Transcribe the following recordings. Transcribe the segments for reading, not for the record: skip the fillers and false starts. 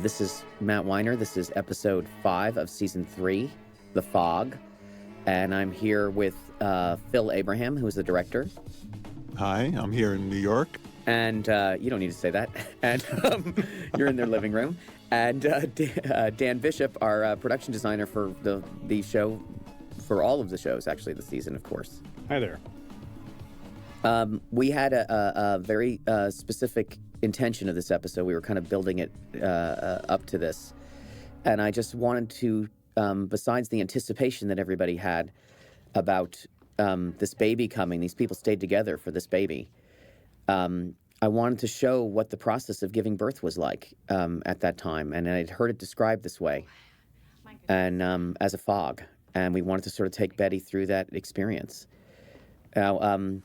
This is Matt Weiner. This is episode 5 of season 3, The Fog. And I'm here with Phil Abraham, who is the director. Hi, I'm here in New York. And you don't need to say that. And you're in their living room. And Dan Bishop, our production designer for the show, for all of the shows, actually, this season, of course. Hi there. We had a very specific intention of this episode. We were kind of building it up to this. And I just wanted to, besides the anticipation that everybody had about this baby coming, these people stayed together for this baby, I wanted to show what the process of giving birth was like at that time. And I'd heard it described this way, and as a fog. And we wanted to sort of take Betty through that experience. Now,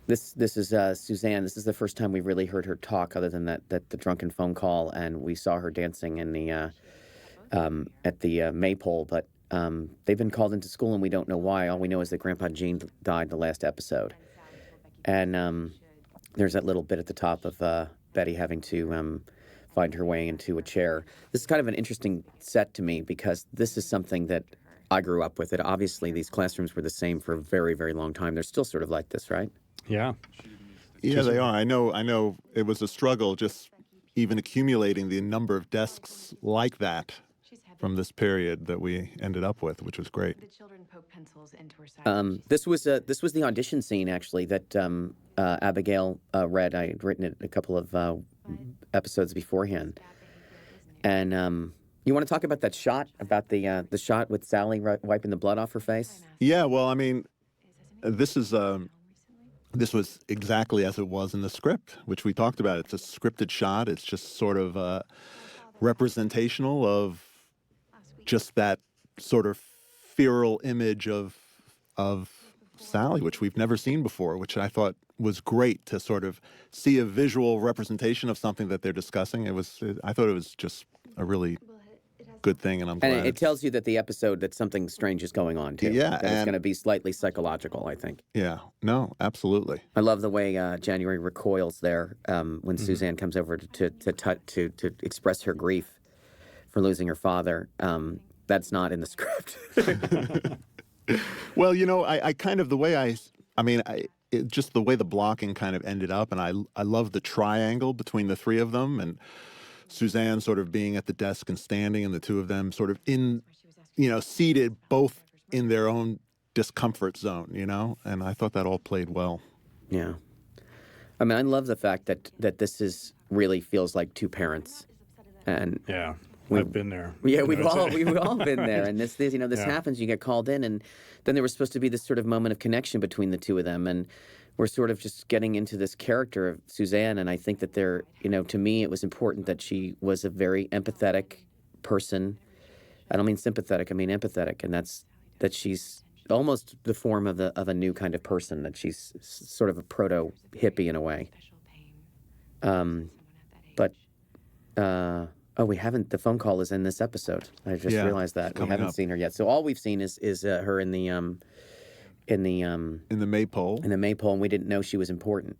This is Suzanne. This is the first time we really heard her talk, other than that the drunken phone call, and we saw her dancing in the at the maypole. But they've been called into school, and we don't know why. All we know is that Grandpa Gene died the last episode, and there's that little bit at the top of Betty having to find her way into a chair. This is kind of an interesting set to me because this is something that I grew up with. It obviously these classrooms were the same for a very, very long time. They're still sort of like this, right? Yeah. Yeah, they are. I know it was a struggle just even accumulating the number of desks like that from this period that we ended up with, which was great. The children poke pencils into her side. This was the audition scene, actually, that Abigail read. I had written it a couple of episodes beforehand. And you want to talk about that shot, about the shot with Sally wiping the blood off her face? Yeah, well, I mean, this was exactly as it was in the script, which we talked about. It's a scripted shot. It's just sort of representational of just that sort of feral image of Sally, which we've never seen before, which I thought was great to sort of see a visual representation of something that they're discussing. I thought it was just a really good thing, and I'm glad. And it tells you that the episode, that something strange is going on, too. Yeah, that it's going to be slightly psychological, I think. Yeah, no, absolutely. I love the way January recoils there when Suzanne comes over to express her grief for losing her father. That's not in the script. Well, I kind of, just the way the blocking kind of ended up, and I love the triangle between the three of them, and Suzanne sort of being at the desk and standing, and the two of them sort of seated both in their own discomfort zone, and I thought that all played well. Yeah. I mean, I love the fact that this really feels like two parents. And Yeah. I've been there. yeah, we've all been there. And this Yeah. happens, you get called in, and then there was supposed to be this sort of moment of connection between the two of them, and we're sort of just getting into this character of Suzanne, and I think that to me, it was important that she was a very empathetic person. I don't mean sympathetic, I mean empathetic, and that she's almost the form of a new kind of person, that she's sort of a proto-hippie in a way. We haven't, the phone call is in this episode. I just realized that. We haven't seen her yet. So all we've seen is her in the maypole. In the maypole, and we didn't know she was important.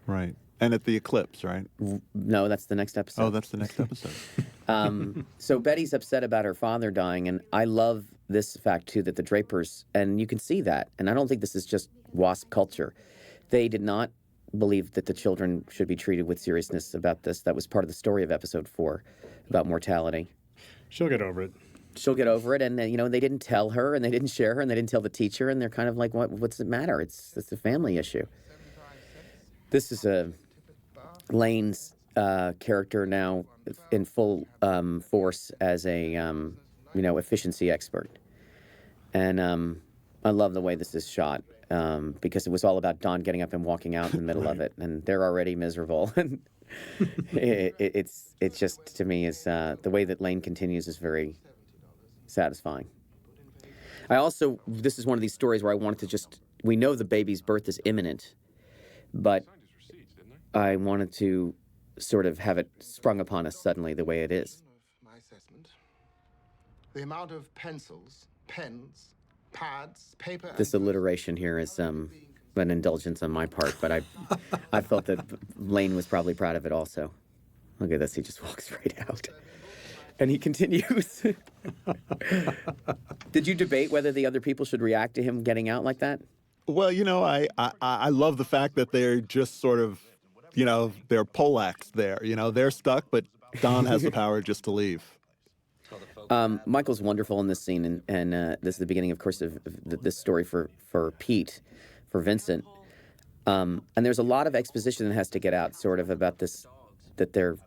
Right. And at the eclipse, right? No, that's the next episode. Oh, that's the next episode. So Betty's upset about her father dying, and I love this fact, too, that the Drapers, and you can see that, and I don't think this is just WASP culture, they did not believe that the children should be treated with seriousness about this. That was part of the story of episode 4 about mortality. She'll get over it. She'll get over it, and they didn't tell her, and they didn't share her, and they didn't tell the teacher, and they're kind of like, what's the matter? It's a family issue. This is Lane's character now in full force as a efficiency expert, and I love the way this is shot because it was all about Don getting up and walking out in the middle of it, and they're already miserable. And it's just, to me, is the way that Lane continues is very satisfying. This is one of these stories where I wanted to we know the baby's birth is imminent, but I wanted to sort of have it sprung upon us suddenly the way it is. My assessment. The amount of pencils, pens, pads, paper. This alliteration here is an indulgence on my part, but I felt that Lane was probably proud of it also. Look at this. He just walks right out. And he continues. Did you debate whether the other people should react to him getting out like that? Well, I love the fact that they're just sort of, they're poleaxed there. They're stuck, but Don has the power just to leave. Michael's wonderful in this scene, and this is the beginning, of course, of this story for Pete, for Vincent. And there's a lot of exposition that has to get out, sort of, about this, that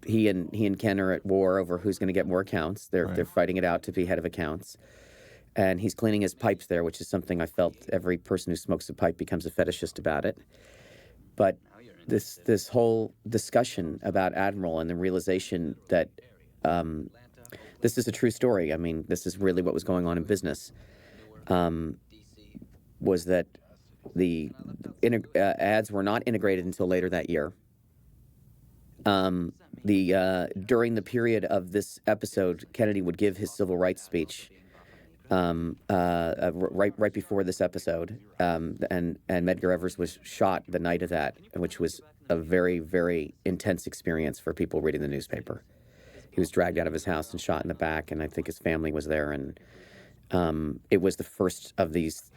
he and Ken are at war over who's going to get more accounts. They're fighting it out to be head of accounts. And he's cleaning his pipes there, which is something I felt every person who smokes a pipe becomes a fetishist about it. But this whole discussion about Admiral and the realization that this is a true story. I mean, this is really what was going on in business. Was that the ads were not integrated until later that year. During the period of this episode, Kennedy would give his civil rights speech right before this episode, and Medgar Evers was shot the night of that, which was a very, very intense experience for people reading the newspaper. He was dragged out of his house and shot in the back, and I think his family was there, and it was the first of these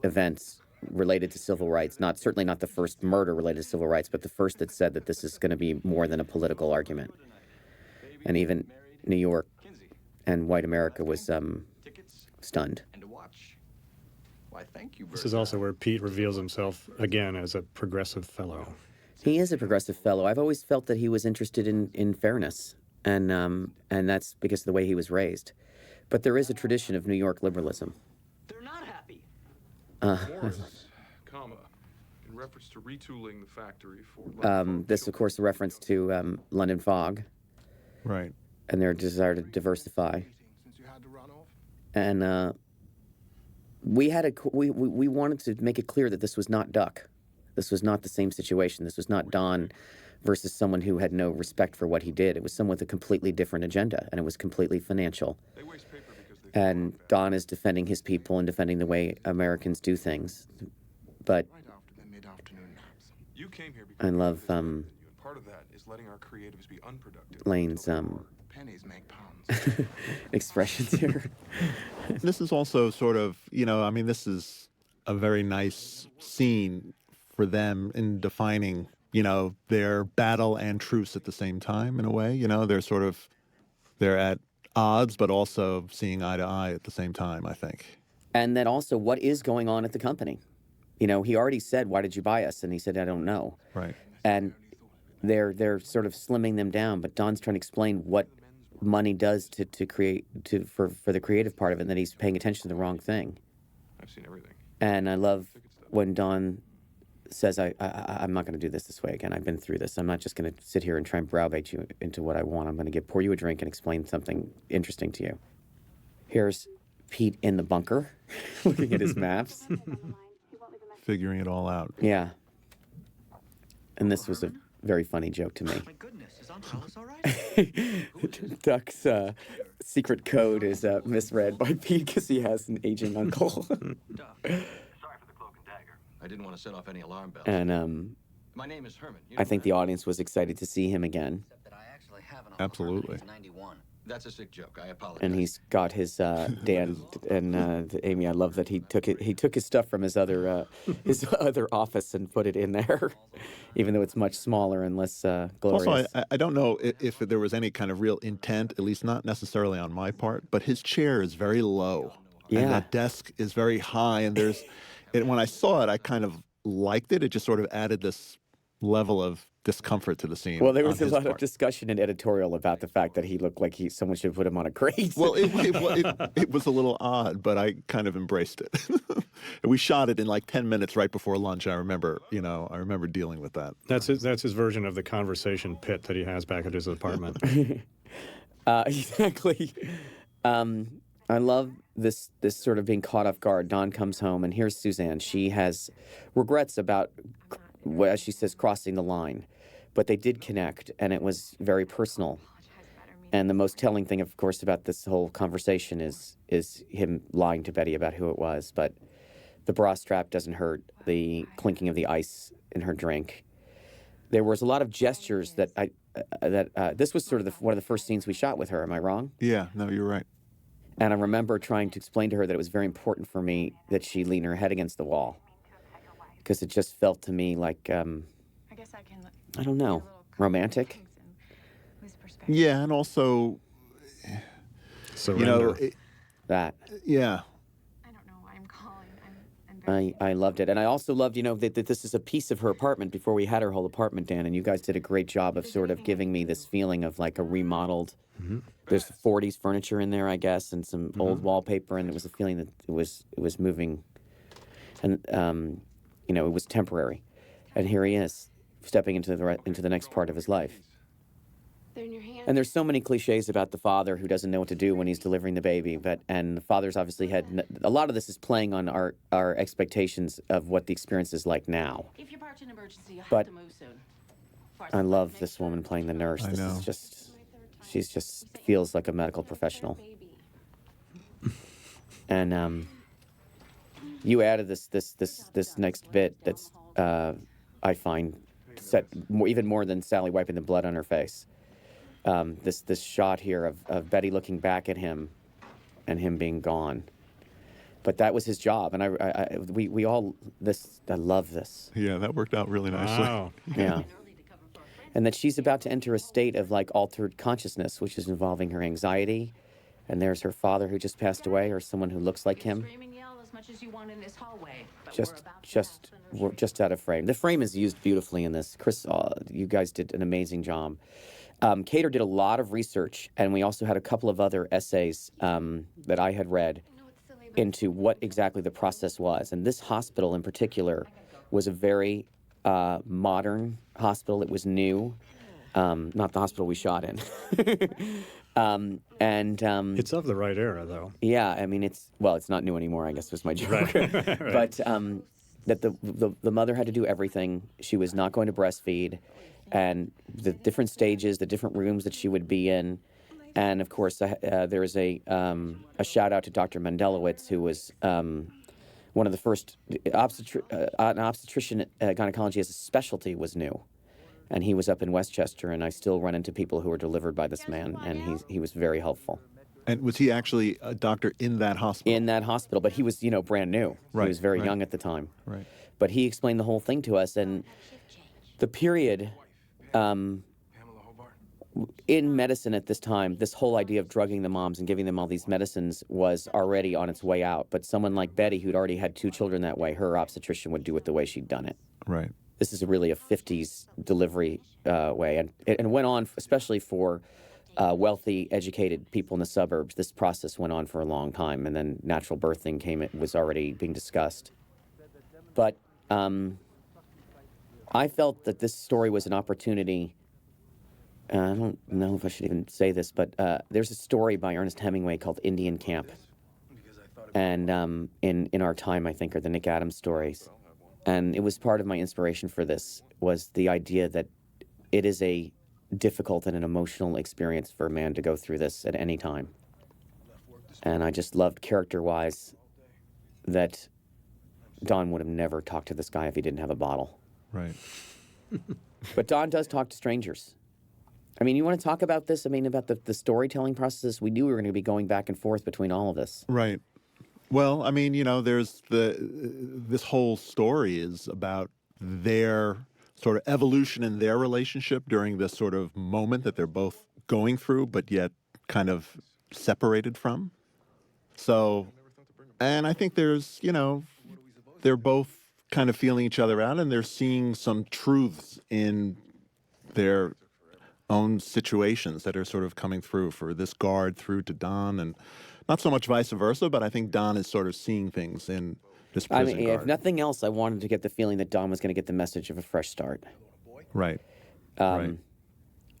events related to civil rights. Certainly not the first murder related to civil rights, but the first that said that this is going to be more than a political argument. And even New York and white America was stunned. This is also where Pete reveals himself again as a progressive fellow. He is a progressive fellow. I've always felt that he was interested in fairness, and that's because of the way he was raised. But there is a tradition of New York liberalism. They're not happy. Morris, comma, in reference to retooling the factory for this, of course, a reference to London Fog. Right. And their desire to diversify. And we wanted to make it clear that this was not Duck. This was not the same situation. This was not Don versus someone who had no respect for what he did. It was someone with a completely different agenda, and it was completely financial. And Don is defending his people and defending the way Americans do things. But I love Lane's expressions here. This is also sort of, this is a very nice scene for them in defining, their battle and truce at the same time, in a way. They're at odds, but also seeing eye to eye at the same time, I think. And then also, what is going on at the company? He already said, "Why did you buy us?" And he said, "I don't know." Right. And they're sort of slimming them down, but Don's trying to explain what money does for the creative part of it, and that he's paying attention to the wrong thing. I've seen everything. And I love when Don says, I'm not going to do this way again. I've been through this. I'm not just going to sit here and try and browbeat you into what I want. I'm going to pour you a drink and explain something interesting to you. Here's Pete in the bunker, looking at his maps. Figuring it all out. Yeah. And this was a very funny joke to me. My goodness, is Aunt Alice all right? Duck's secret code is misread by Pete because he has an aging uncle. Sorry for the cloak and dagger. I didn't want to set off any alarm bells. And My name is Herman. I think the audience was excited to see him again. Absolutely. That's a sick joke. I apologize. And he's got his Dan and Amy. I love that he took his stuff from his other office and put it in there, even though it's much smaller and less glorious. Also, I don't know if there was any kind of real intent, at least not necessarily on my part, but his chair is very low. Yeah. And that desk is very high, and when I saw it, I kind of liked it. It just sort of added this level of discomfort to the scene. Well, there was a lot of discussion in editorial about the fact that he looked like someone should put him on a crate. Well, it was a little odd, but I kind of embraced it. We shot it in like 10 minutes right before lunch. I remember dealing with that. That's his version of the conversation pit that he has back at his apartment. Exactly. I love this sort of being caught off guard. Don comes home, and here's Suzanne. She has regrets about, as she says, crossing the line. But they did connect, and it was very personal. And the most telling thing, of course, about this whole conversation is him lying to Betty about who it was. But the bra strap doesn't hurt, the clinking of the ice in her drink. There was a lot of gestures that this was sort of one of the first scenes we shot with her. Am I wrong? Yeah, no, you're right. And I remember trying to explain to her that it was very important for me that she lean her head against the wall, because it just felt to me like, I guess I can I don't know, romantic. Yeah, and also, Surrender. That. yeah, I don't know why I'm calling. I'm very I loved it. And I also loved, that this is a piece of her apartment before we had her whole apartment, Dan. And you guys did a great job of sort of giving me this feeling of like a remodeled. There's 40s furniture in there, I guess, and some old wallpaper, and it was a feeling that it was moving, and it was temporary. And here he is, stepping into the next part of his life. They're in your hand. And there's so many cliches about the father who doesn't know what to do when he's delivering the baby, and the father's obviously a lot of this is playing on our expectations of what the experience is like now. If your part's an emergency, you'll But have to move soon. I love this woman playing the nurse. I This know. is she's just feels like a medical professional. And you added this next bit that's I find even more than Sally wiping the blood on her face. This shot here of Betty looking back at him and him being gone. But that was his job, and I love this. yeah, that worked out really nicely. Wow. Yeah. And that she's about to enter a state of like altered consciousness, which is involving her anxiety. And there's her father who just passed away, or someone who looks like him, Scream and yell as much as you want in this hallway. But we're about to just out of frame. The frame is used beautifully in this. Chris, you guys did an amazing job. Cater did a lot of research, and we also had a couple of other essays that I had read into what exactly the process was. And this hospital in particular was a very modern hospital. It was new, not the hospital we shot in. It's of the right era, though. Yeah, I mean, it's not new anymore, I guess was my joke. But that the mother had to do everything. She was not going to breastfeed, and the different stages, the different rooms that she would be in. And of course, there is a shout out to Dr. Mendelowitz, who was one of the first an obstetrician gynecology as a specialty was new, and he was up in Westchester. And I still run into people who were delivered by this man, and he was very helpful. And was he actually a doctor in that hospital? In that hospital, but he was brand new. Right, He was very right. young at the time. Right. But he explained the whole thing to us, and the period. In medicine at this time, this whole idea of drugging the moms and giving them all these medicines was already on its way out. But someone like Betty, who'd already had 2 children that way, her obstetrician would do it the way she'd done it. Right. This is really a 50s delivery way. And it went on, especially for wealthy, educated people in the suburbs. This process went on for a long time. And then natural birthing it was already being discussed. But I felt that this story was an opportunity. I don't know if I should even say this, but there's a story by Ernest Hemingway called Indian Camp. And in our time, I think, are the Nick Adams stories. And it was part of my inspiration for this, was the idea that it is a difficult and an emotional experience for a man to go through this at any time. And I just loved, character-wise, that Don would have never talked to this guy if he didn't have a bottle. Right. But Don does talk to strangers. I mean, you want to talk about this? I mean, about the storytelling process? We knew we were going to be going back and forth between all of this. Right. Well, I mean, there's this whole story is about their sort of evolution in their relationship during this sort of moment that they're both going through, but yet kind of separated from. So, and I think there's, they're both kind of feeling each other out, and they're seeing some truths in their own situations that are sort of coming through for this guard through to Don, and not so much vice versa, but I think Don is sort of seeing things in this I prison mean, guard. if nothing else, I wanted to get the feeling that Don was going to get the message of a fresh start. Right. Right.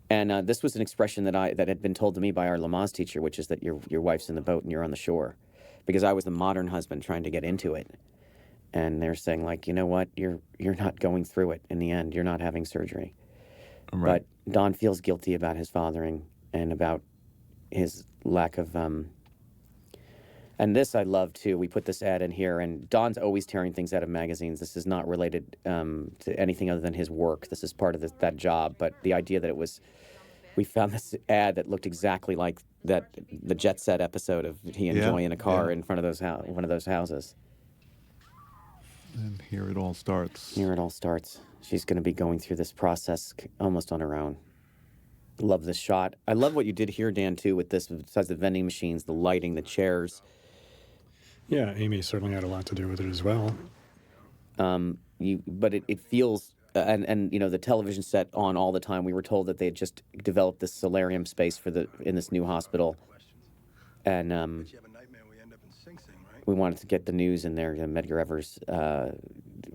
And this was an expression that had been told to me by our Lamaze teacher, which is that your wife's in the boat and you're on the shore, because I was the modern husband trying to get into it, and they're saying like, you know what, you're not going through it in the end. You're not having surgery. Right. But Don feels guilty about his fathering and about his lack of And this I love too. We put this ad in here, and Don's always tearing things out of magazines. This is not related to anything other than his work. This is part of that job. But the idea that we found this ad that looked exactly like the Jet Set episode of he and Joy in a car in front of one of those houses. And here it all starts. Here it all starts. She's going to be going through this process almost on her own. Love this shot. I love what you did here, Dan, too, with this, besides the vending machines, the lighting, the chairs. Yeah, Amy certainly had a lot to do with it as well. But it feels, and you know, the television set on all the time. We were told that they had just developed this solarium space in this new hospital. And we wanted to get the news in there, Medgar Evers'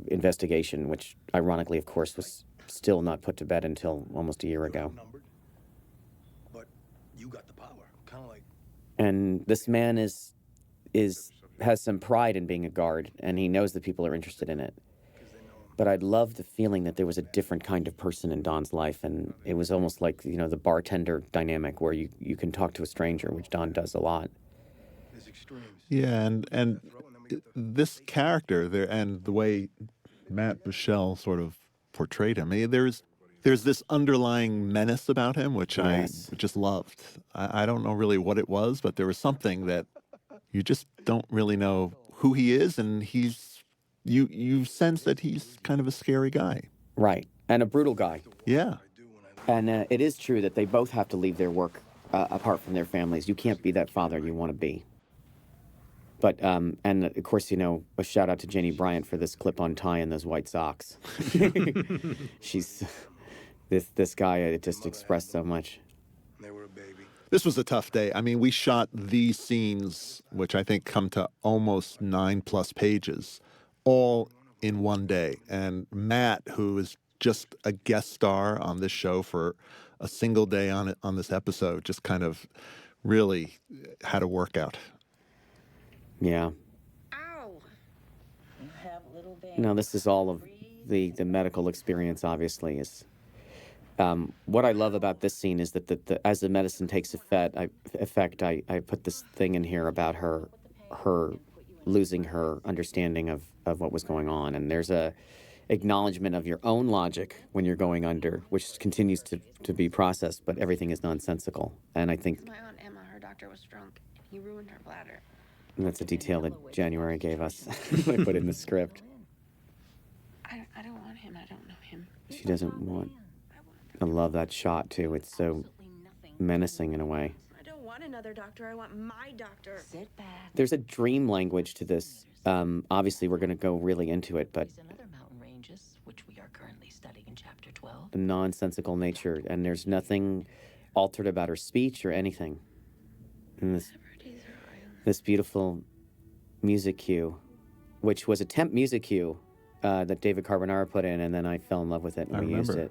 investigation, which ironically, of course, was still not put to bed until almost a year ago. But you got the power, kind of like. And this man has some pride in being a guard, and he knows that people are interested in it. But I love the feeling that there was a different kind of person in Don's life, and it was almost like, you know, the bartender dynamic where you can talk to a stranger, which Don does a lot. Yeah, and this character there, and the way Matt Bushell sort of portrayed him, I mean, there's this underlying menace about him, which I just loved. I don't know really what it was, but there was something that you just don't really know who he is, and you sense that he's kind of a scary guy. Right, and a brutal guy. Yeah. And it is true that they both have to leave their work apart from their families. You can't be that father you want to be. But, and of course, you know, a shout out to Janie Bryant for this clip-on tie and those white socks. She's, this guy, it just expressed so much. This was a tough day. I mean, we shot these scenes, which I think come to almost 9+ pages, all in one day. And Matt, who is just a guest star on this show for a single day on this episode, just kind of really had a workout. Yeah. Ow. You have little baby. No, this is all of the medical experience, obviously. Is what I love about this scene is that as the medicine takes effect, I put this thing in here about her losing her understanding of what was going on. And there's a acknowledgement of your own logic when you're going under, which continues to be processed, but everything is nonsensical. And I think My Aunt Emma, her doctor was drunk. He ruined her bladder. and that's a detail that January gave us. I put in the script. I don't want him. I don't know him. She doesn't want. I love that shot too. It's so menacing in a way. I don't want another doctor. I want my doctor. Sit back. There's a dream language to this. Obviously, we're going to go really into it, but And other mountain ranges, which we are currently studying in chapter 12. the nonsensical nature, and there's nothing altered about her speech or anything. And this beautiful music cue, which was a temp music cue that David Carbonara put in, and then I fell in love with it and we used it.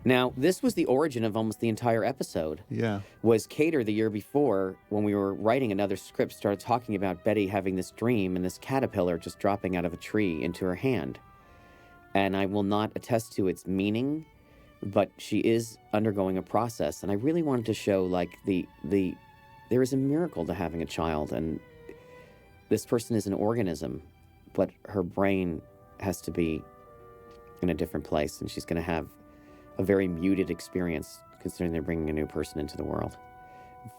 Now, this was the origin of almost the entire episode. Yeah. Was Cater the year before, when we were writing another script, started talking about Betty having this dream and this caterpillar just dropping out of a tree into her hand. And I will not attest to its meaning, but she is undergoing a process. And I really wanted to show, like, there is a miracle to having a child, and this person is an organism, but her brain has to be in a different place, and she's going to have a very muted experience considering they're bringing a new person into the world.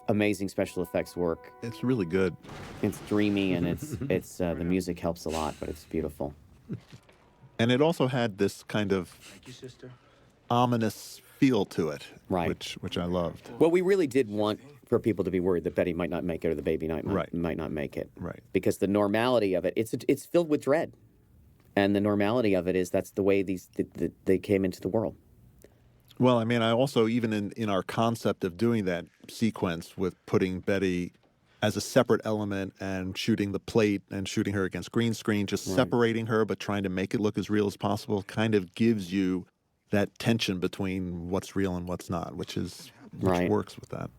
Amazing special effects work. It's really good. It's dreamy, and it's the music helps a lot, but it's beautiful. And it also had this kind of ominous feel to it, right? Which I loved. Well, we really did want for people to be worried that Betty might not make it or the baby might not make it, right? Because the normality of it, it's filled with dread, and the normality of it is that's the way they came into the world. Well, I mean, I also, even in our concept of doing that sequence with putting Betty as a separate element and shooting the plate and shooting her against green screen, just separating her but trying to make it look as real as possible, kind of gives you that tension between what's real and what's not, which works with that.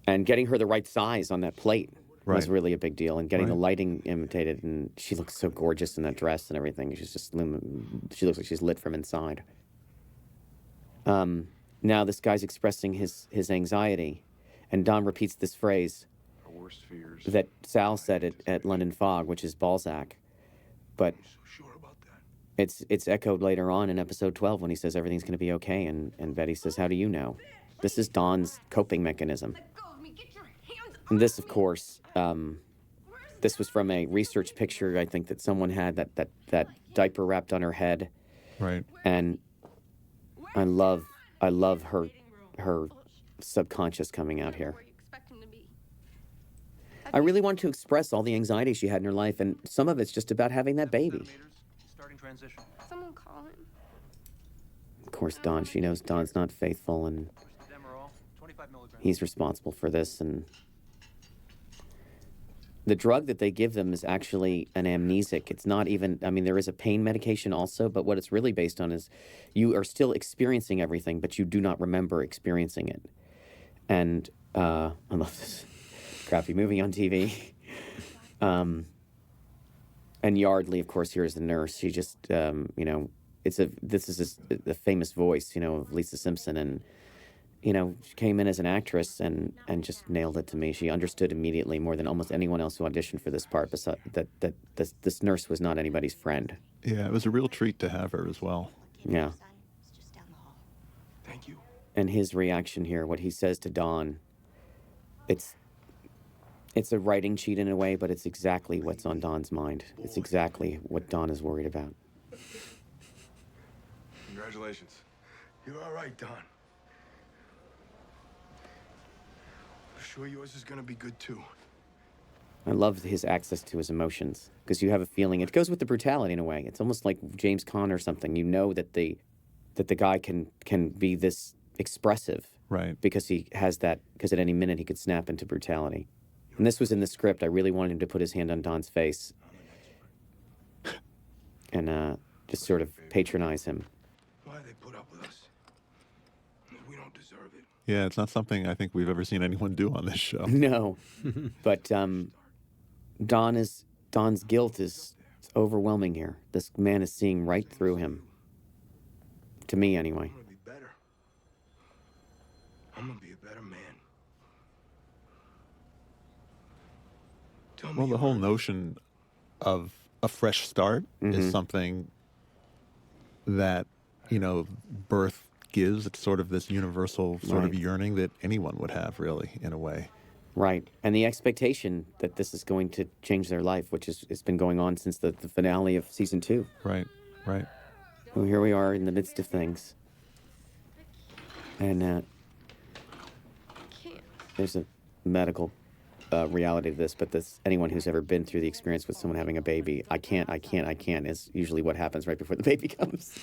And getting her the right size on that plate was really a big deal, and getting the lighting imitated, and she looks so gorgeous in that dress and everything. She looks like she's lit from inside. Now this guy's expressing his anxiety, and Don repeats this phrase, worst fears. that Sal said at London Fog, which is Balzac, but So sure about that. it's echoed later on in episode 12 when he says everything's going to be okay, and Betty says, "How do you know?" This is Don's coping mechanism. And this, of course, this was from a research picture I think that someone had that diaper wrapped on her head, Right. and I love her subconscious coming out here. I really wanted to express all the anxiety she had in her life, and some of it's just about having that baby. Starting transition. Someone call him. Of course, she knows Don's not faithful, and Demerol, 25 milligrams. he's responsible for this. And the drug that they give them is actually an amnesic. It's not even, I mean, there is a pain medication also, but what it's really based on is you are still experiencing everything, but you do not remember experiencing it. And I love this crappy movie on TV. And Yardley, of course, here is the nurse. She just, this is a famous voice, of Lisa Simpson. And, she came in as an actress and just nailed it to me. She understood immediately more than almost anyone else who auditioned for this part, that this nurse was not anybody's friend. Yeah, it was a real treat to have her as well. Yeah. Thank you. And his reaction here, what he says to Don, it's a writing cheat in a way, but it's exactly what's on Don's mind. It's exactly what Don is worried about. Congratulations. You're all right, Don. I'm sure yours is gonna be good too. I love his access to his emotions, because you have a feeling, it goes with the brutality in a way. It's almost like James Caan or something. You know that the guy can be this expressive. Right. Because he has that, because at any minute he could snap into brutality. And this was in the script. I really wanted him to put his hand on Don's face and just sort of patronize him. Why they put up with us? We don't deserve it. Yeah, it's not something I think we've ever seen anyone do on this show. No, but Don's guilt is overwhelming here. This man is seeing right through him. To me, anyway. I'm gonna be better. I'm gonna be a better man. Tell me Well, the you whole heard- notion of a fresh start is something that, birth gives. It's sort of this universal sort of Right. yearning that anyone would have, really, in a way. Right. And the expectation that this is going to change their life, which it's been going on since the finale of season 2. Right, right. Well, here we are in the midst of things. And there's a medical reality to this, but anyone who's ever been through the experience with someone having a baby, I can't, is usually what happens right before the baby comes.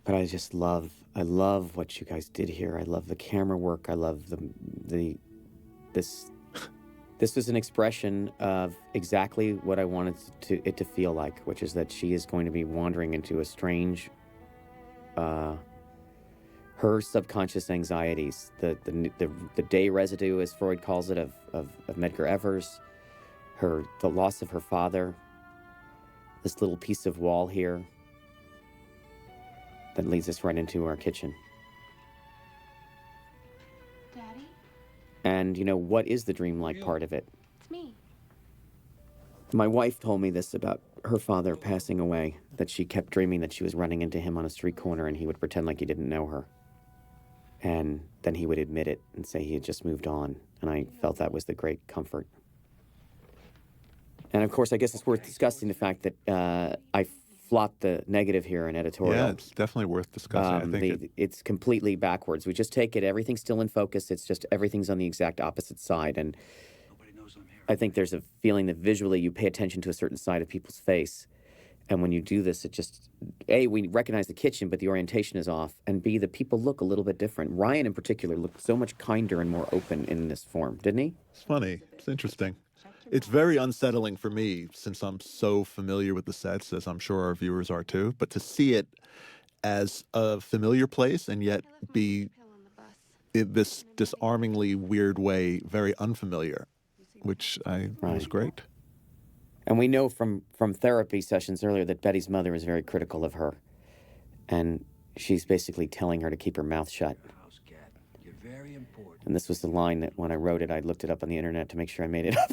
But I love what you guys did here. I love the camera work. I love this was an expression of exactly what I wanted it to feel like, which is that she is going to be wandering into a strange, her subconscious anxieties, the day residue, as Freud calls it, of Medgar Evers, the loss of her father, this little piece of wall here that leads us right into our kitchen. Daddy, And, what is the dreamlike part of it? it's me. My wife told me this about her father passing away, that she kept dreaming that she was running into him on a street corner and he would pretend like he didn't know her. And then he would admit it and say he had just moved on. And I felt that was the great comfort. And of course, I guess it's worth discussing the fact that I flopped the negative here in editorial. Yeah, it's definitely worth discussing. I think It's completely backwards. We just take it, everything's still in focus. It's just everything's on the exact opposite side. And Nobody knows I'm here. I think there's a feeling that visually you pay attention to a certain side of people's face. And when you do this, it just, A, we recognize the kitchen, but the orientation is off. And B, the people look a little bit different. Ryan, in particular, looked so much kinder and more open in this form, didn't he? it's funny. It's interesting. It's very unsettling for me since I'm so familiar with the sets, as I'm sure our viewers are too. But to see it as a familiar place and yet be in this disarmingly weird way very unfamiliar, which was Right. great. And we know from therapy sessions earlier that Betty's mother is very critical of her. And she's basically telling her to keep her mouth shut. House cat. You're very important. And this was the line that when I wrote it, I looked it up on the internet to make sure I made it up.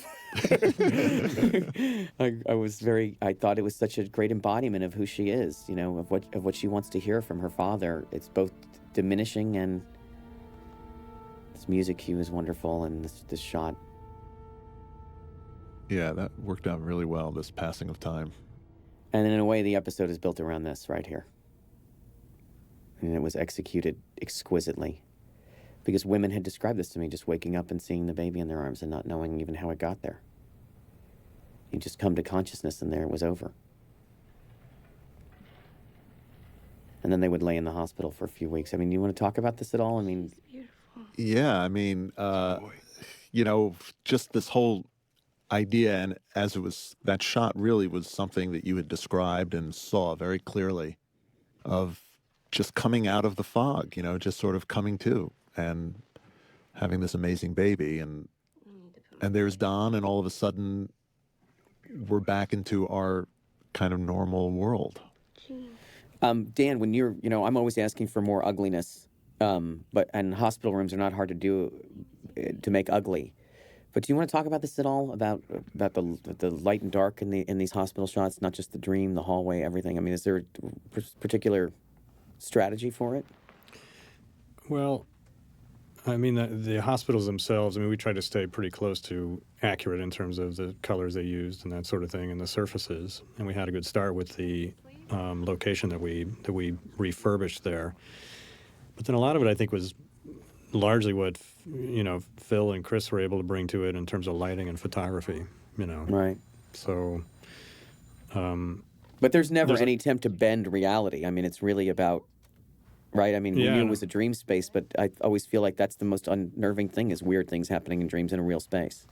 I thought it was such a great embodiment of who she is, you know, of what she wants to hear from her father. It's both diminishing, and this music cue is wonderful, and this shot. Yeah, that worked out really well, this passing of time. And in a way, the episode is built around this right here. And it was executed exquisitely. Because women had described this to me, just waking up and seeing the baby in their arms and not knowing even how it got there. You just come to consciousness, and there it was over. And then they would lay in the hospital for a few weeks. I mean, you want to talk about this at all? I mean, Yeah, I mean, you know, just this whole idea, and as it was, that shot really was something that you had described and saw very clearly, of just coming out of the fog, you know, just sort of coming to and having this amazing baby, and there's Don, and all of a sudden we're back into our kind of normal world. Dan, when you're, you know, I'm always asking for more ugliness, and hospital rooms are not hard to do, to make ugly. But do you want to talk about this at all, about the light and dark in these hospital shots, not just the dream, the hallway, everything? I mean, is there a particular strategy for it? Well, I mean, the hospitals themselves, I mean, we try to stay pretty close to accurate in terms of the colors they used and that sort of thing, and the surfaces. And we had a good start with the location that we refurbished there. But then a lot of it, I think, was largely what, you know, Phil and Chris were able to bring to it in terms of lighting and photography, you know. Right. So... but there's never any attempt to bend reality. I mean, it's really about... Right, I mean, we knew it was a dream space, but I always feel like that's the most unnerving thing, is weird things happening in dreams in a real space.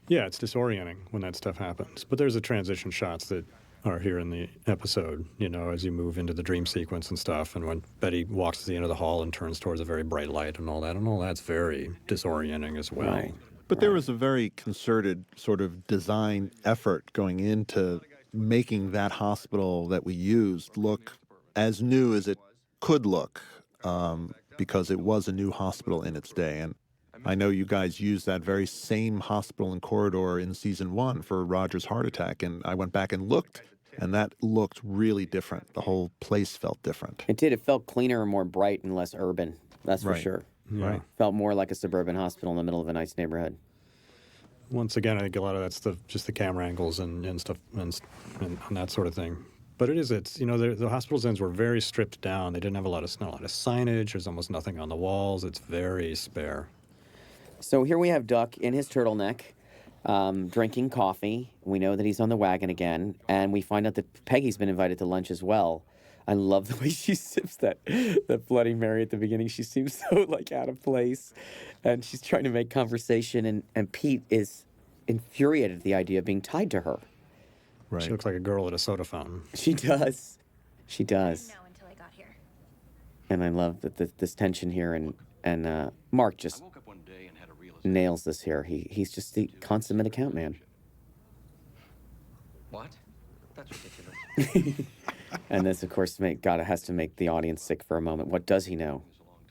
Yeah, it's disorienting when that stuff happens. But there's the transition shots that are here in the episode, you know, as you move into the dream sequence and stuff, and when Betty walks to the end of the hall and turns towards a very bright light and all that's very disorienting as well. Right. But there was a very concerted sort of design effort going into making that hospital that we used look as new as it could look, because it was a new hospital in its day. And I know you guys used that very same hospital and corridor in season 1 for Roger's heart attack, and I went back and looked, and that looked really different. The whole place felt different. It did. It felt cleaner and more bright and less urban. That's for sure. Yeah. Right. Felt more like a suburban hospital in the middle of a nice neighborhood. Once again, I think a lot of that's just the camera angles and stuff and that sort of thing. But it's you know, the hospital's ends were very stripped down. They didn't have a lot of signage. There's almost nothing on the walls. It's very spare. So here we have Duck in his turtleneck, drinking coffee. We know that he's on the wagon again, and we find out that Peggy's been invited to lunch as well. I love the way she sips that Bloody Mary at the beginning. She seems so, like, out of place, and she's trying to make conversation, and Pete is infuriated at the idea of being tied to her. Right. She looks like a girl at a soda fountain. She does. She does. Now until I got here. And I love that this tension here, and Mark just I woke up one day and had a realization. nails this here. He's just the consummate account man. What? That's ridiculous. And this, of course, has to make the audience sick for a moment. What does he know?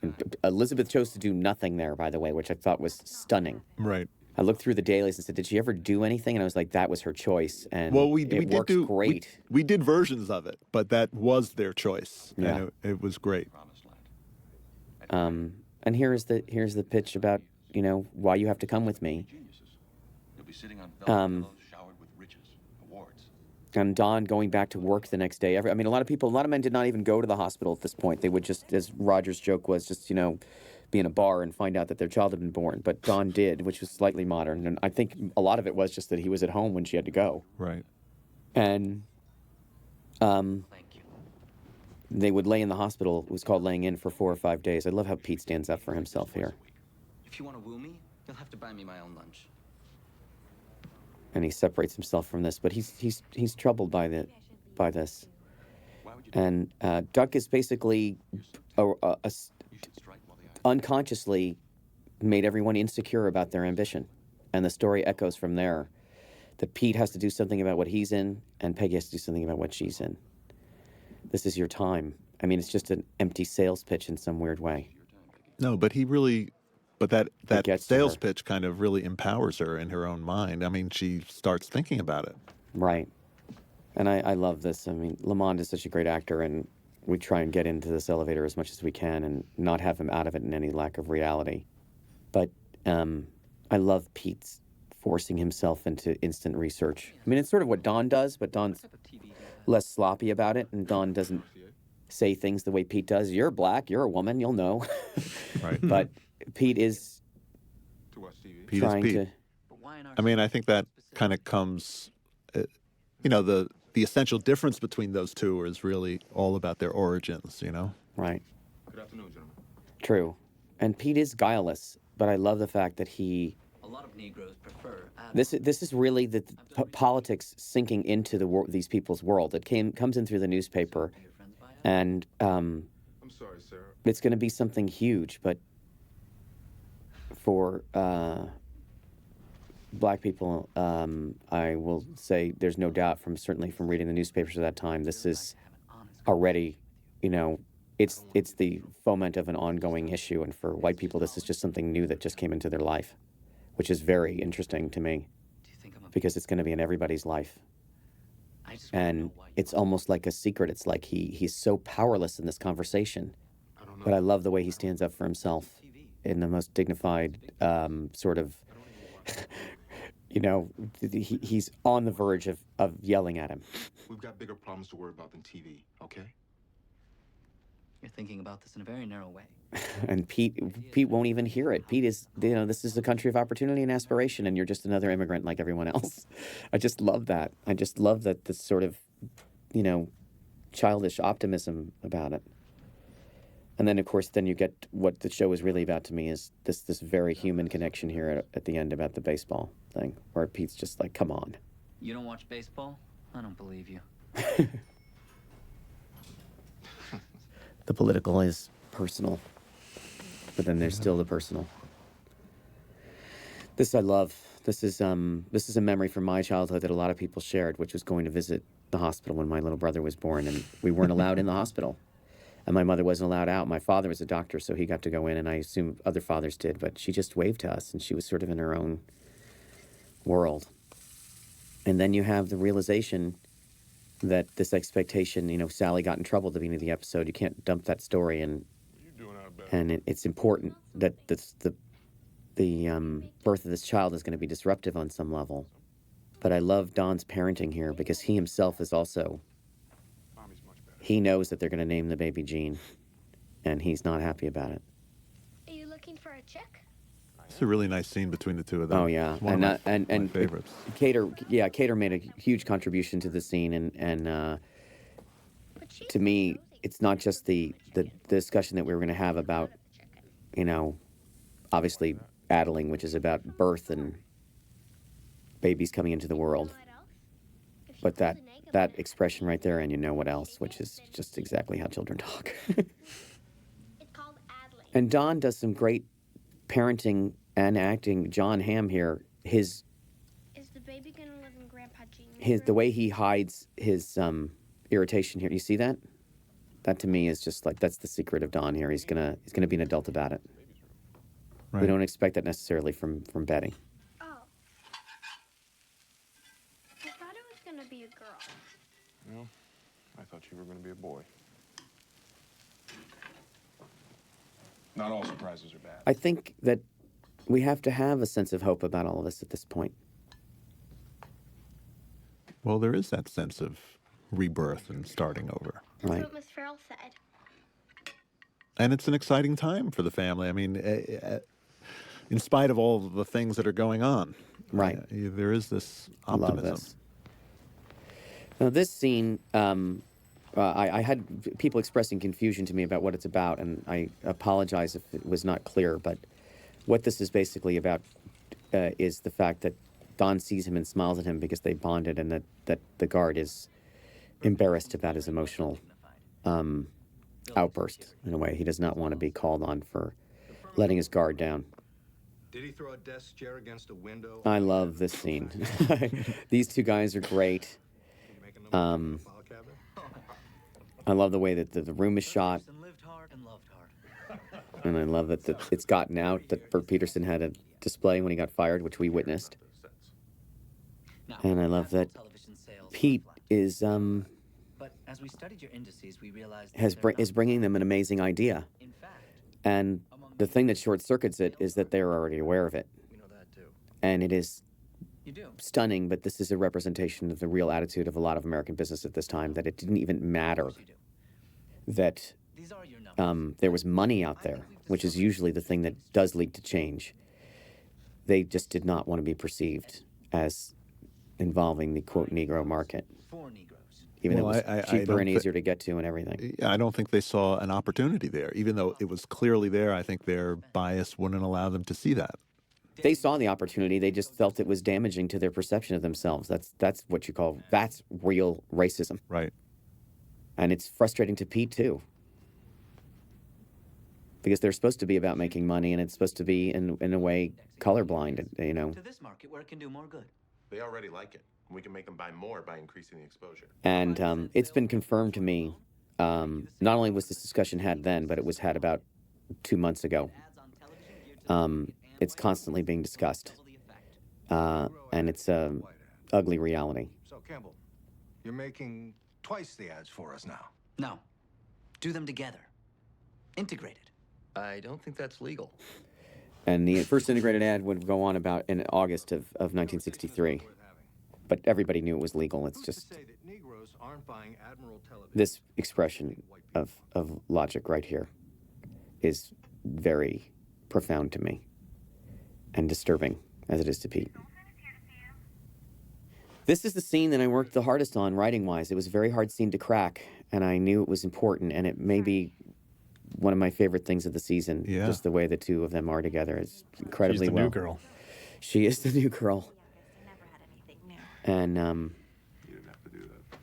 And Elizabeth chose to do nothing there, by the way, which I thought was stunning. Right. I looked through the dailies and said, did she ever do anything? And I was like, that was her choice. And Well, we it did works do great. We did versions of it, but that was their choice. Yeah. And it was great. Promised land. And here's the pitch about, you know, why you have to come with me. Geniuses. You'll be sitting on velvet pillows showered with riches, awards. And Don going back to work the next day. I mean, a lot of men did not even go to the hospital at this point. They would just, as Roger's joke was, just, you know, be in a bar and find out that their child had been born. But Don did, which was slightly modern. And I think a lot of it was just that he was at home when she had to go. Right. And Thank you. they would lay in the hospital. It was called laying in for 4 or 5 days. I love how Pete stands up for himself here. If you want to woo me, you'll have to buy me my own lunch. And he separates himself from this, but he's troubled by this. And Duck is basically unconsciously made everyone insecure about their ambition, and the story echoes from there. That Pete has to do something about what he's in, and Peggy has to do something about what she's in. This is your time. I mean, it's just an empty sales pitch in some weird way. No, but he really But that gets to sales her. pitch kind of really empowers her in her own mind. I mean, she starts thinking about it. Right. And I love this. I mean, Lamond is such a great actor, and we try and get into this elevator as much as we can and not have him out of it in any lack of reality. But I love Pete's forcing himself into instant research. I mean, it's sort of what Don does, but Don's less sloppy about it, and Don doesn't say things the way Pete does. You're black, you're a woman, you'll know. Right. But Pete is To watch TV. Pete is trying Pete. to... I mean, I think that kind of comes, the essential difference between those two is really all about their origins, Right. Good afternoon, gentlemen. True. And Pete is guileless, but I love the fact that he... A lot of Negroes prefer This is really the politics sinking into these people's world. It comes in through the newspaper, and I'm sorry, Sarah. it's going to be something huge. But for black people, I will say there's no doubt certainly from reading the newspapers at that time, this is already, it's the foment of an ongoing issue. And for white people, this is just something new that just came into their life, which is very interesting to me because it's going to be in everybody's life. And it's almost like a secret. It's like he's so powerless in this conversation. But I love the way he stands up for himself in the most dignified sort of, he's on the verge of yelling at him. We've got bigger problems to worry about than TV, okay? You're thinking about this in a very narrow way. And Pete won't even hear it. Pete is, this is a country of opportunity and aspiration, and you're just another immigrant like everyone else. I just love that. I just love that this sort of, childish optimism about it. And then, of course, then you get what the show is really about to me is this very human connection here at the end about the baseball thing, where Pete's just like, come on. You don't watch baseball? I don't believe you. The political is personal, but then there's still the personal. This I love. This is a memory from my childhood that a lot of people shared, which was going to visit the hospital when my little brother was born, and we weren't allowed in the hospital. And my mother wasn't allowed out. My father was a doctor, so he got to go in, and I assume other fathers did, but she just waved to us, and she was sort of in her own world. And then you have the realization that this expectation, Sally got in trouble at the beginning of the episode. You can't dump that story, and it's important that the birth of this child is going to be disruptive on some level. But I love Don's parenting here because he himself is also... He knows that they're going to name the baby Jean, and he's not happy about it. Are you looking for a chick? It's a really nice scene between the two of them. Oh yeah, It's one of my favorites. Cater made a huge contribution to the scene, and to me, it's not just the discussion that we were going to have about, obviously addling, which is about birth and babies coming into the world, but that expression right there, and you know what else, which is just exactly how children talk. It's called Adley. And Don does some great parenting and acting. John Hamm here, Is the baby gonna live in Grandpa Jean's the way he hides his irritation here. You see that? That to me is just like that's the secret of Don here. He's gonna be an adult about it. Right. We don't expect that necessarily from Betty. Oh. I thought it was gonna be a girl. No, I thought you were going to be a boy. Not all surprises are bad. I think that we have to have a sense of hope about all of this at this point. Well, there is that sense of rebirth and starting over. That's Right. what Miss Farrell said. And it's an exciting time for the family. I mean, in spite of all the things that are going on. Right. There is this I love optimism. this. Now, this scene, I had people expressing confusion to me about what it's about, and I apologize if it was not clear, but what this is basically about is the fact that Don sees him and smiles at him because they bonded, and that the guard is embarrassed about his emotional outburst, in a way. He does not want to be called on for letting his guard down. Did he throw a desk chair against a window? I love this scene. These two guys are great. I love the way that the room is shot. And lived hard and loved hard. And I love that it's gotten out that Bert Peterson had a display when he got fired, which we witnessed. And I love that Pete is But as we studied your indices, we realized is bringing them an amazing idea. And the thing that short circuits it is that they're already aware of it. And it is stunning, but this is a representation of the real attitude of a lot of American business at this time, that it didn't even matter that there was money out there, which is usually the thing that does lead to change. They just did not want to be perceived as involving the, quote, Negro market, even though it was cheaper and easier to get to and everything. I don't think they saw an opportunity there. Even though it was clearly there, I think their bias wouldn't allow them to see that. They saw the opportunity. They just felt it was damaging to their perception of themselves. That's what you call, that's real racism. Right. And it's frustrating to Pete, too. Because they're supposed to be about making money, and it's supposed to be, in a way, colorblind, you know. To this market where it can do more good. They already like it. We can make them buy more by increasing the exposure. And it's been confirmed to me, not only was this discussion had then, but it was had about 2 months ago. It's constantly being discussed. And it's an ugly reality. So, Campbell, you're making twice the ads for us now. No. Do them together. Integrated. I don't think that's legal. And the first integrated ad would go on about in August of 1963. But everybody knew it was legal. It's just this expression of logic right here is very profound to me and disturbing, as it is to Pete. This is the scene that I worked the hardest on writing-wise. It was a very hard scene to crack, and I knew it was important, and it may be one of my favorite things of the season. Yeah. Just the way the two of them are together is incredibly She's the new girl. She is the new girl. And You didn't have to do that.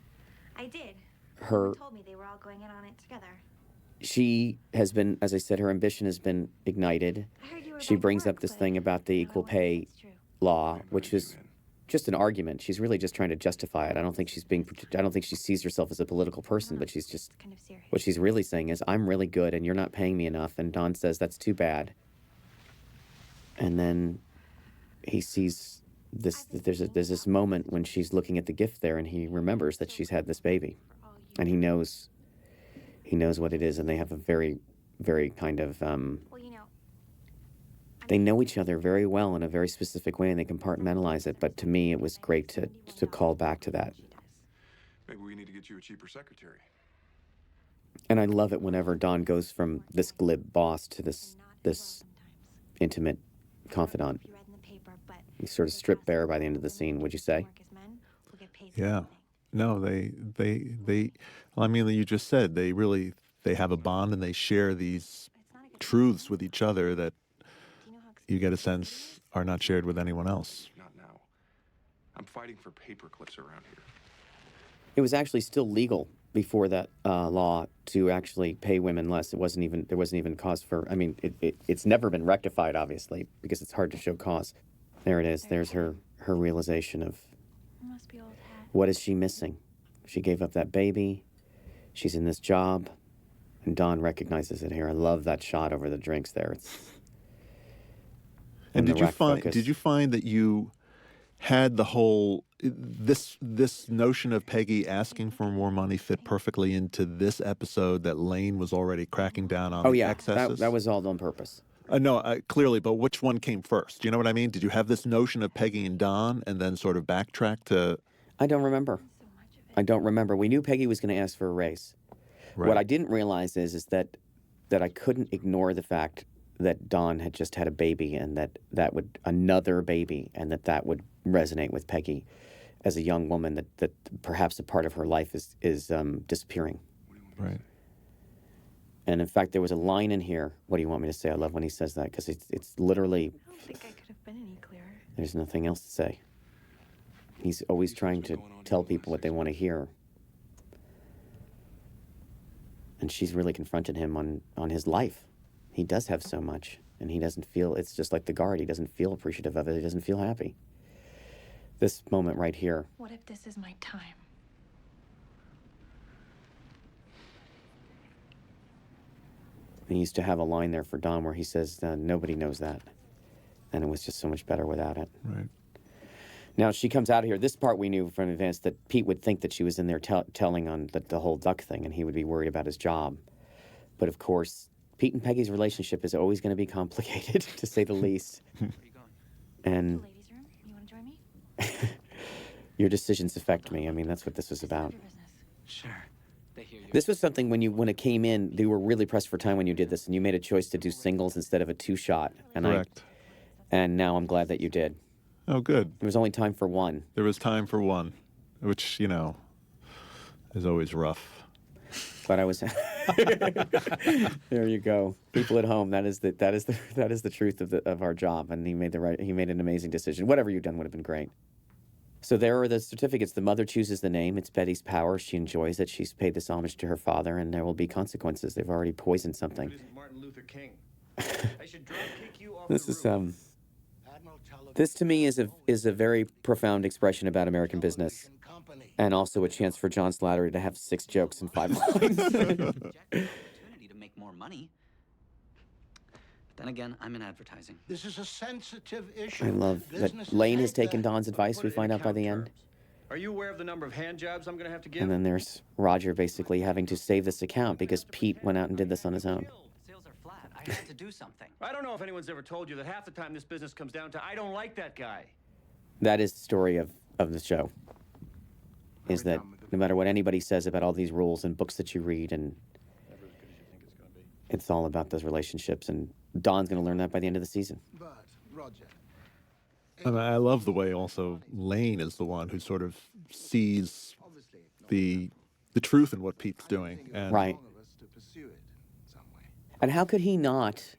I did. her, Told me they were all going in on it together. she has been, as I said, her ambition has been ignited. She brings up this thing about the equal pay law, which is just an argument. She's really just trying to justify it. I don't think she sees herself as a political person, but she's just, what she's really saying is, I'm really good and you're not paying me enough. And Don says, that's too bad. And then he sees this, there's this moment when she's looking at the gift there, and he remembers that she's had this baby, and he knows what it is, and they have a very, very kind of, they know each other very well in a very specific way, and they compartmentalize it. But to me, it was great to call back to that. Maybe we need to get you a cheaper secretary. And I love it whenever Don goes from this glib boss to this intimate confidant. He's sort of stripped bare by the end of the scene, would you say? Yeah. No, they I mean, you just said they have a bond, and they share these truths with each other that you get a sense are not shared with anyone else. Not now. I'm fighting for paper clips around here. It was actually still legal before that law to actually pay women less. There wasn't even cause for, I mean, it's never been rectified, obviously, because it's hard to show cause. There it is. There's her realization of what is she missing. She gave up that baby. She's in this job. And Don recognizes it here. I love that shot over the drinks there. And did you find that you had the whole this notion of Peggy asking for more money fit perfectly into this episode that Lane was already cracking down on the excesses? That was all on purpose. No, clearly, but which one came first? Do you know what I mean? Did you have this notion of Peggy and Don and then sort of backtrack to... I don't remember. We knew Peggy was going to ask for a raise. Right. What I didn't realize is that I couldn't ignore the fact that Don had just had a baby, and that would another baby, and that would resonate with Peggy as a young woman, that perhaps a part of her life is disappearing. Right. And in fact, there was a line in here. What do you want me to say? I love when he says that, because it's literally. I don't think I could have been any clearer. There's nothing else to say. He's always trying to tell people what they want to hear. And she's really confronted him on his life. He does have so much, and he doesn't feel, it's just like the guard. He doesn't feel appreciative of it. He doesn't feel happy. This moment right here. What if this is my time? He used to have a line there for Don where he says, nobody knows that. And it was just so much better without it. Right. Now, she comes out of here. This part we knew from advance that Pete would think that she was in there telling on the whole duck thing, and he would be worried about his job. But of course, Pete and Peggy's relationship is always going to be complicated, to say the least. Where are you going? And Ladies' room? You want to join me? your decisions affect me. I mean, that's what this was about. Your business. Sure. They hear you. This was something when it came in, they were really pressed for time when you did this, and you made a choice to do singles instead of a 2-shot. And Correct. And now I'm glad that you did. Oh, good. There was only time for one. There was time for one, which, you know, is always rough. But I was. There you go, people at home. That is the truth of our job. And he made an amazing decision. Whatever you've done would have been great. So there are the certificates. The mother chooses the name. It's Betty's power. She enjoys it. She's paid this homage to her father, and there will be consequences. They've already poisoned something. It isn't Martin Luther King. I should drop kick you off This the is roof. Admiral Television This to me is a very profound expression about American business, Company. and also a chance for John Slattery to have 6 jokes in 5 lines. Opportunity to make more money. But then again, I'm in advertising. This is a sensitive issue. I love Businesses that Lane has hate taken that. Don's advice. Put We it in find out by account the end. terms. Are you aware of the number of hand jobs I'm going to have to give? And then there's Roger basically having to save this account because Pete went out and did this on his own. Sales are flat. I had to do something. I don't know if anyone's ever told you that half the time this business comes down to I don't like that guy. That is the story of the show. Is that no matter what anybody says about all these rules and books that you read, and it's all about those relationships. And Don's going to learn that by the end of the season. But, Roger, And I love the way also Lane is the one who sort of sees obviously, not the truth in what Pete's doing. And Right. wrong of us to pursue it in some way. And how could he not?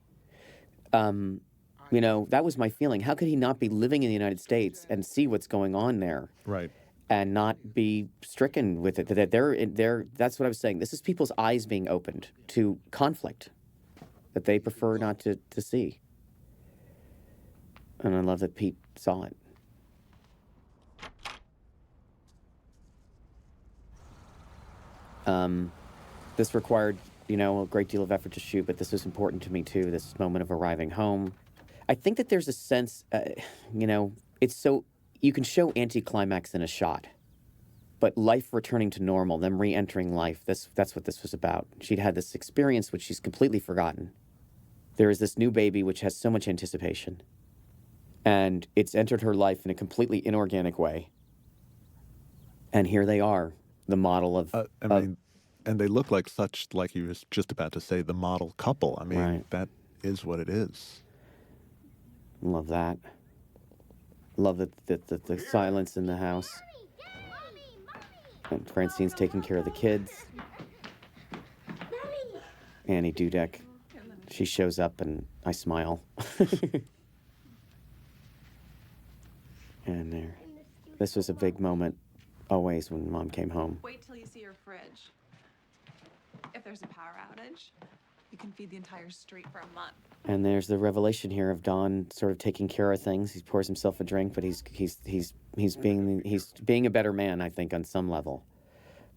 That was my feeling. How could he not be living in the United States and see what's going on there Right. and not be stricken with it? That they're that's what I was saying. This is people's eyes being opened to conflict that they prefer not to see. And I love that Pete saw it. This required, a great deal of effort to shoot, but this was important to me too, this moment of arriving home. I think that there's a sense, it's so, you can show anticlimax in a shot, but life returning to normal, them re-entering life, that's what this was about. She'd had this experience which she's completely forgotten. There is this new baby which has so much anticipation, and it's entered her life in a completely inorganic way. And here they are, the model of... and they look like he was just about to say, the model couple. I mean, Right. that is what it is. Love that. Love the silence in the house. And Francine's taking care of the kids. Annie Dudek. She shows up and I smile. And there. This was a big moment, always, when Mom came home. Wait till you see your fridge. If there's a power outage, you can feed the entire street for a month. And there's the revelation here of Don sort of taking care of things. He pours himself a drink, but he's being a better man, I think, on some level.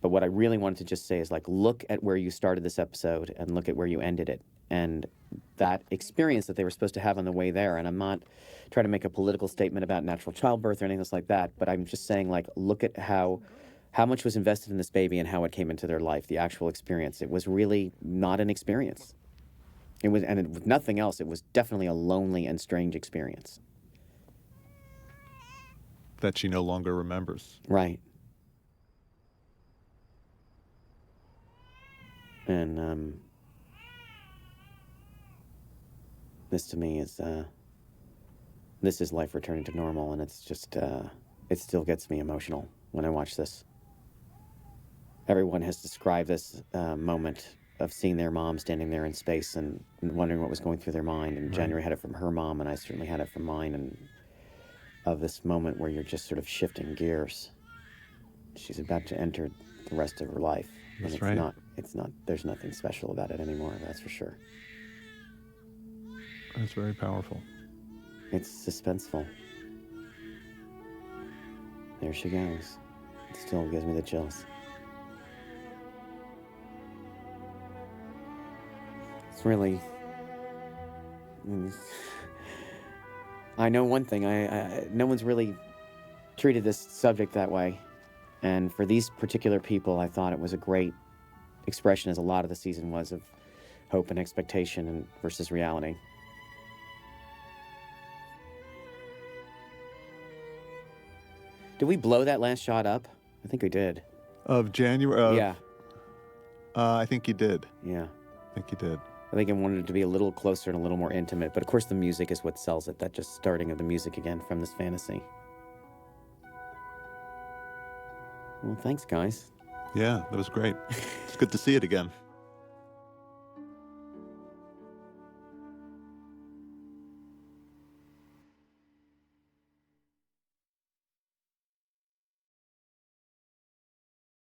But what I really wanted to just say is, look at where you started this episode and look at where you ended it. And that experience that they were supposed to have on the way there. And I'm not trying to make a political statement about natural childbirth or anything else like that, but I'm just saying, look at how much was invested in this baby and how it came into their life, the actual experience. It was really not an experience. With nothing else, it was definitely a lonely and strange experience. That she no longer remembers. Right. And this to me is this is life returning to normal, and it's just it still gets me emotional when I watch this. Everyone has described this moment of seeing their mom standing there in space and wondering what was going through their mind. And January had it from her mom, and I certainly had it from mine. And of this moment where you're just sort of shifting gears. She's about to enter the rest of her life. That's and right. It's not, there's nothing special about it anymore, that's for sure. That's very powerful. It's suspenseful. There she goes. It still gives me the chills. It's really. I know one thing. No one's really treated this subject that way, and for these particular people, I thought it was a great expression, as a lot of the season was, of hope and expectation and versus reality. Did we blow that last shot up? I think we did. Of January? Yeah. I think you did. Yeah. I think you did. I think I wanted it to be a little closer and a little more intimate, but of course the music is what sells it. That just starting of the music again from this fantasy. Well, thanks, guys. Yeah, that was great. It's good to see it again.